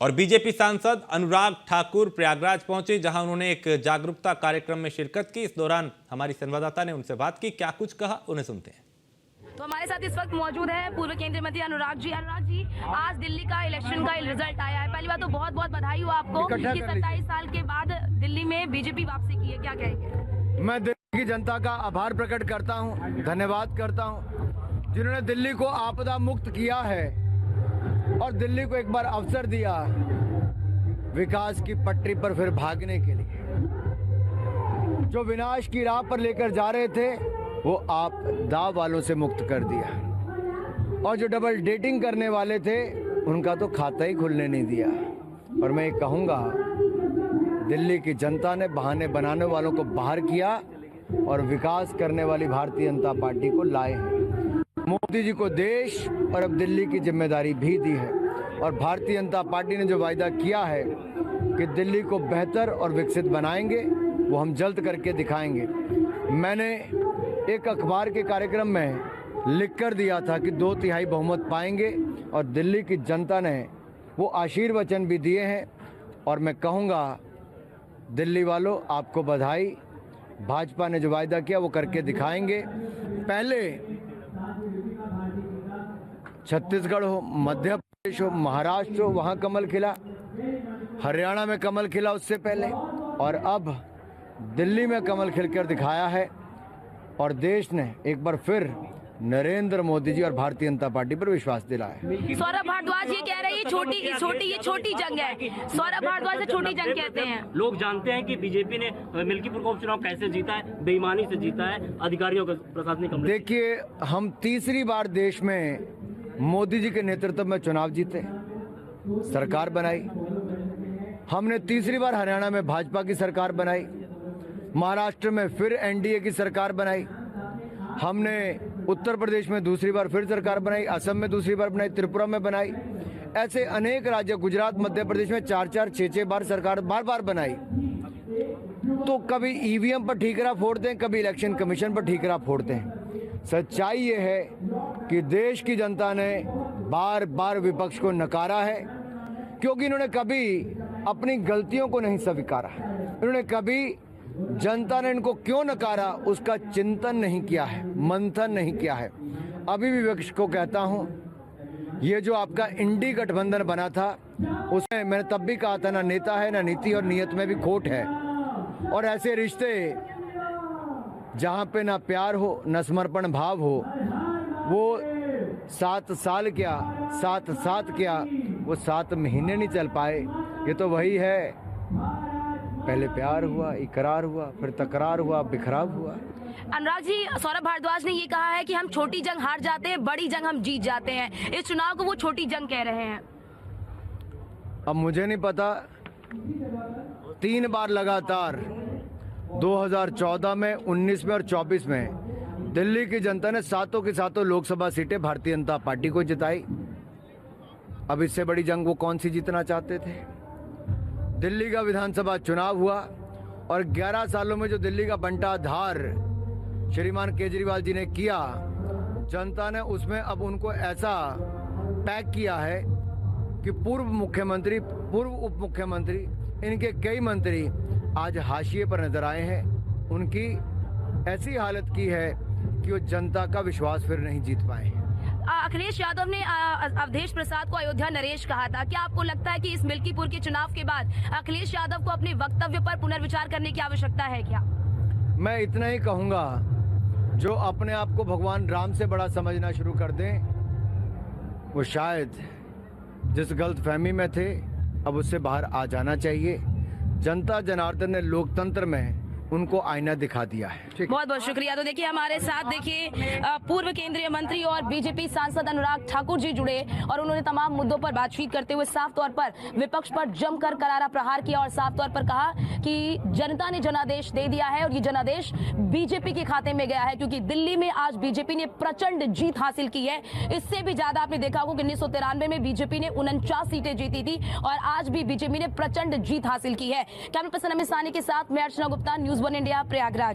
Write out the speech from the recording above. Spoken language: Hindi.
और बीजेपी सांसद अनुराग ठाकुर प्रयागराज पहुंचे, जहां उन्होंने एक जागरूकता कार्यक्रम में शिरकत की। इस दौरान हमारी संवाददाता ने उनसे बात की, क्या कुछ कहा उन्हें सुनते हैं। तो हमारे साथ इस वक्त मौजूद है पूर्व केंद्रीय मंत्री अनुराग जी। अनुराग जी, आज दिल्ली का इलेक्शन का रिजल्ट आया है। पहली बात तो बहुत बहुत बधाई हो आपको कि 27 साल के बाद दिल्ली में बीजेपी वापसी की है, क्या कहेंगे? मैं दिल्ली की जनता का आभार प्रकट करता हूं, धन्यवाद करता हूं, जिन्होंने दिल्ली को आपदा मुक्त किया है और दिल्ली को एक बार अवसर दिया विकास की पटरी पर फिर भागने के लिए। जो विनाश की राह पर लेकर जा रहे थे वो आपदा वालों से मुक्त कर दिया, और जो डबल डेटिंग करने वाले थे उनका तो खाता ही खुलने नहीं दिया। और मैं ये कहूँगा, दिल्ली की जनता ने बहाने बनाने वालों को बाहर किया और विकास करने वाली भारतीय जनता पार्टी को लाए हैं। मोदी जी को देश और अब दिल्ली की जिम्मेदारी भी दी है, और भारतीय जनता पार्टी ने जो वायदा किया है कि दिल्ली को बेहतर और विकसित बनाएंगे, वो हम जल्द करके दिखाएंगे। मैंने एक अखबार के कार्यक्रम में लिख कर दिया था कि 2/3 बहुमत पाएंगे, और दिल्ली की जनता ने वो आशीर्वचन भी दिए हैं। और मैं कहूँगा, दिल्ली वालों, आपको बधाई। भाजपा ने जो वायदा किया वो करके दिखाएंगे। पहले छत्तीसगढ़ हो, मध्य प्रदेश हो, महाराष्ट्र हो, वहाँ कमल खिला, हरियाणा में कमल खिला उससे पहले, और अब दिल्ली में कमल खिलकर दिखाया है। और देश ने एक बार फिर नरेंद्र मोदी जी और भारतीय जनता पार्टी पर विश्वास दिलाया है। सौरभ भारद्वाज ये कह रहे हैं ये छोटी जंग है। सौरभ भारद्वाज से छोटी जंग कहते हैं। लोग जानते हैं कि बीजेपी ने मिल्कीपुर का उपचुनाव कैसे जीता है, बेईमानी से जीता है, अधिकारियों का प्रशासनिक। देखिए, हम तीसरी बार देश में मोदी जी के नेतृत्व में चुनाव जीते, सरकार बनाई। हमने तीसरी बार हरियाणा में भाजपा की सरकार बनाई, महाराष्ट्र में फिर एनडीए की सरकार बनाई, हमने उत्तर प्रदेश में दूसरी बार फिर सरकार बनाई, असम में दूसरी बार बनाई, त्रिपुरा में बनाई। ऐसे अनेक राज्य, गुजरात, मध्य प्रदेश में 4-4, 6-6 बार सरकार बार बनाई। तो कभी ईवीएम पर ठीकरा फोड़ते हैं, कभी इलेक्शन कमीशन पर ठीकरा फोड़ते हैं। सच्चाई ये है कि देश की जनता ने बार बार विपक्ष को नकारा है, क्योंकि इन्होंने कभी अपनी गलतियों को नहीं स्वीकारा। इन्होंने कभी जनता ने इनको क्यों नकारा उसका चिंतन नहीं किया है, मंथन नहीं किया है। अभी भी विपक्ष को कहता हूं, ये जो आपका इंडी गठबंधन बना था, उसमें मैंने तब भी कहा था, ना नेता है, ना नीति, और नीयत में भी खोट है। और ऐसे रिश्ते जहां पे ना प्यार हो, ना समर्पण भाव हो, वो 7 साल क्या, 7 क्या, वो 7 महीने नहीं चल पाए। ये तो वही है, पहले प्यार हुआ, इकरार हुआ, फिर तकरार हुआ, बिखराव हुआ। अनुराग जी, सौरभ भारद्वाज ने ये कहा है कि हम छोटी जंग हार जाते हैं, बड़ी जंग हम जीत जाते हैं। इस चुनाव को वो छोटी जंग कह रहे हैं। अब मुझे नहीं पता, 3 बार लगातार 2014 में, 19 में और 24 में दिल्ली की जनता ने 7 की 7 लोकसभा सीटें भारतीय जनता पार्टी को जिताई। अब इससे बड़ी जंग वो कौन सी जीतना चाहते थे? दिल्ली का विधानसभा चुनाव हुआ, और 11 सालों में जो दिल्ली का बंटाधार श्रीमान केजरीवाल जी ने किया, जनता ने उसमें अब उनको ऐसा पैक किया है कि पूर्व मुख्यमंत्री, पूर्व उप मुख्यमंत्री, इनके कई मंत्री आज हाशिए पर नजर आए हैं। उनकी ऐसी हालत की है कि वो जनता का विश्वास फिर नहीं जीत पाए हैं। अखिलेश यादव ने अवधेश प्रसाद को अयोध्या नरेश कहा था। क्या आपको लगता है कि इस मिल्कीपुर के चुनाव के बाद अखिलेश यादव को अपने वक्तव्य पर पुनर्विचार करने की आवश्यकता है क्या? मैं इतना ही कहूंगा, जो अपने आप को भगवान राम से बड़ा समझना शुरू कर दें, वो शायद जिस गलतफहमी में थे अब उससे बाहर आ जाना चाहिए। जनता जनार्दन ने लोकतंत्र में उनको आईना दिखा दिया है। बहुत बहुत शुक्रिया। तो देखिए, हमारे साथ देखिए पूर्व केंद्रीय मंत्री और बीजेपी सांसद अनुराग ठाकुर जी जुड़े, और उन्होंने तमाम मुद्दों पर बातचीत करते हुए साफ तौर पर विपक्ष पर जमकर करारा प्रहार किया, और साफ तौर पर कहा कि जनता ने जनादेश दे दिया है, और ये जनादेश बीजेपी के खाते में गया है, क्योंकि दिल्ली में आज बीजेपी ने प्रचंड जीत हासिल की है। इससे भी ज्यादा आपने देखा होगा कि 1993 में बीजेपी ने 49 सीटें जीती थी, और आज भी बीजेपी ने प्रचंड जीत हासिल की है। कैमरा पर्सन अमित सानी के साथ मैं अर्चना गुप्ता, न्यूज़ 1 इंडिया, प्रयागराज।